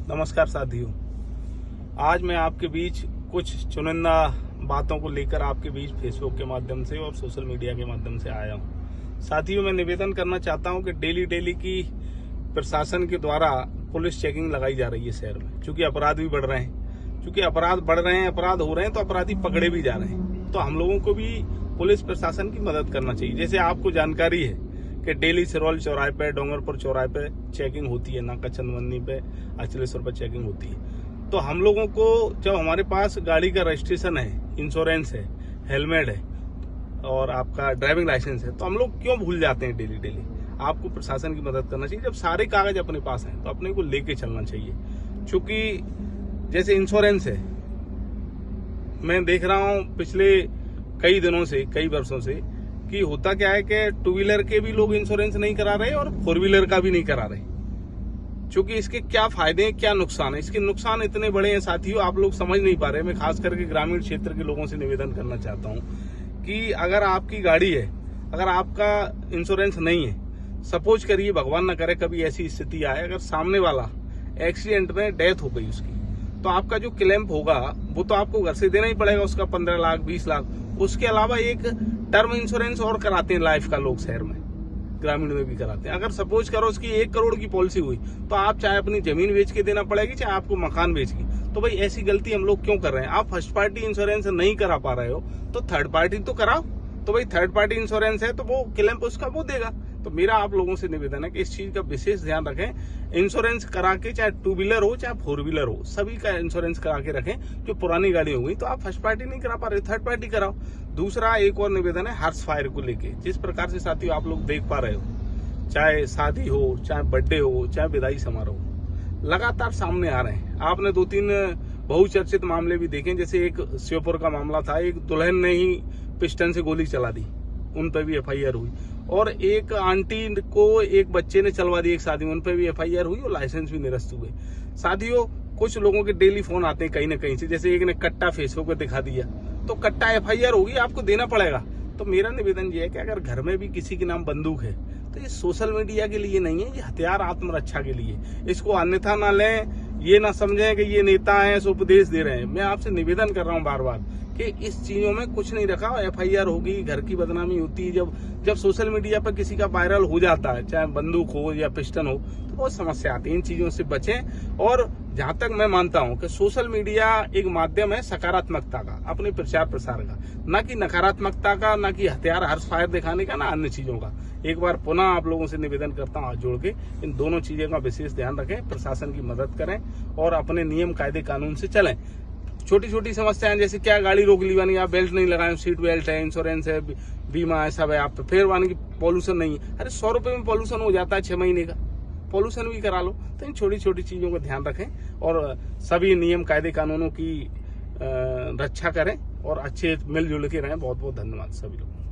नमस्कार साथियों, आज मैं आपके बीच कुछ चुनिंदा बातों को लेकर आपके बीच फेसबुक के माध्यम से और सोशल मीडिया के माध्यम से आया हूं। साथियों, मैं निवेदन करना चाहता हूं कि डेली की प्रशासन के द्वारा पुलिस चेकिंग लगाई जा रही है शहर में। चूंकि अपराध भी बढ़ रहे हैं, अपराध हो रहे हैं तो अपराधी पकड़े भी जा रहे हैं। तो हम लोगों को भी पुलिस प्रशासन की मदद करना चाहिए। जैसे आपको जानकारी है कि डेली सिरौल चौराहे पे, डोंगरपुर चौराहे पे चेकिंग होती है, नाका चंदवनी पे, अचलेश्वर पे चेकिंग होती है। तो हम लोगों को जब हमारे पास गाड़ी का रजिस्ट्रेशन है, इंश्योरेंस है, हेलमेट है और आपका ड्राइविंग लाइसेंस है, तो हम लोग क्यों भूल जाते हैं डेली। आपको प्रशासन की मदद करना चाहिए। जब सारे कागज अपने पास हैं तो अपने को लेके चलना चाहिए। चूंकि जैसे इंश्योरेंस है, मैं देख रहा हूं पिछले कई दिनों से, कई वर्षों से, कि होता क्या है कि टू व्हीलर के भी लोग इंश्योरेंस नहीं करा रहे और फोर व्हीलर का भी नहीं करा रहे। क्योंकि इसके क्या फायदे हैं, क्या नुकसान है, इसके नुकसान इतने बड़े हैं साथियों, आप लोग समझ नहीं पा रहे। मैं खास करके ग्रामीण क्षेत्र के लोगों से निवेदन करना चाहता हूं कि अगर आपकी गाड़ी है, अगर आपका इंश्योरेंस नहीं है, सपोज करिए भगवान न करे कभी ऐसी स्थिति आए, अगर सामने वाला एक्सीडेंट में डेथ हो गई उसकी, तो आपका जो क्लेम होगा वो तो आपको घर से देना ही पड़ेगा, उसका 15 लाख 20 लाख। उसके अलावा एक टर्म इंश्योरेंस और कराते हैं लाइफ का, लोग शहर में, ग्रामीण में भी कराते हैं। अगर सपोज करो उसकी 1 करोड़ की पॉलिसी हुई तो आप चाहे अपनी जमीन बेच के देना पड़ेगी, चाहे आपको मकान बेच के। तो भाई ऐसी गलती हम लोग क्यों कर रहे हैं? आप फर्स्ट पार्टी इंश्योरेंस नहीं करा पा रहे हो तो थर्ड पार्टी तो कराओ। तो भाई थर्ड पार्टी इंश्योरेंस है तो वो क्लेम उसका वो देगा। तो मेरा आप लोगों से निवेदन है कि इस चीज का विशेष ध्यान रखें। इंश्योरेंस करा के, चाहे टू व्हीलर हो चाहे फोर व्हीलर हो, सभी का इंश्योरेंस करा के रखें। जो पुरानी गाड़ी हो गई तो आप फर्स्ट पार्टी नहीं करा पा रहे, थर्ड पार्टी कराओ। दूसरा एक और निवेदन है हर्ष फायर को लेके। जिस प्रकार से साथियों आप लोग देख पा रहे हो, चाहे शादी हो, चाहे बर्थडे हो, चाहे विदाई समारोह, लगातार सामने आ रहे हैं। आपने 2-3 बहुचर्चित मामले भी देखे। जैसे एक श्योपुर का मामला था, एक दुल्हन ने ही पिस्टन से गोली चला दी, उन पर भी FIR हुई। और एक आंटी को एक बच्चे ने चलवा दी एक शादी में, उन पर भी FIR हुई और लाइसेंस भी निरस्त हुए। साथियों, कुछ लोगों के डेली फोन आते हैं कहीं ना कहीं से। जैसे एक ने कट्टा फेसबुक पे दिखा दिया तो कट्टा FIR होगी, आपको देना पड़ेगा। तो मेरा निवेदन ये है कि अगर घर में भी किसी के नाम बंदूक है तो ये सोशल मीडिया के लिए नहीं है, ये हथियार आत्मरक्षा के लिए। इसको अन्यथा ना लें, ये ना समझें कि ये नेता हैं सो उपदेश दे रहे हैं। मैं आपसे निवेदन कर रहा हूं बार बार कि इस चीजों में कुछ नहीं रखा। FIR होगी, घर की बदनामी होती है। जब सोशल मीडिया पर किसी का वायरल हो जाता है, चाहे बंदूक हो या पिस्टन हो, तो बहुत समस्या आती है। इन चीजों से बचें। और जहां तक मैं मानता हूं कि सोशल मीडिया एक माध्यम है सकारात्मकता का, अपने प्रचार प्रसार का, ना कि नकारात्मकता का, ना कि हथियार हर्ष फायर दिखाने का, ना अन्य चीजों का। एक बार पुनः आप लोगों से निवेदन करता हूं हाथ जोड़ के, इन दोनों चीजों का विशेष ध्यान रखें, प्रशासन की मदद करें और अपने नियम कायदे कानून से चलें। छोटी छोटी समस्याएं जैसे क्या गाड़ी रोक ली वानी, आप बेल्ट नहीं लगाए, सीट बेल्ट है, इंश्योरेंस है, बीमा है, सब है, आप फिर वानी की पॉल्यूशन नहीं है। अरे 100 रुपए में पॉल्यूशन हो जाता है 6 महीने का, पॉल्यूशन भी करा लो। तो इन छोटी छोटी चीजों का ध्यान रखें और सभी नियम कायदे कानूनों की रक्षा करें और अच्छे मिलजुल के रहें। बहुत बहुत धन्यवाद सभी लोगों को।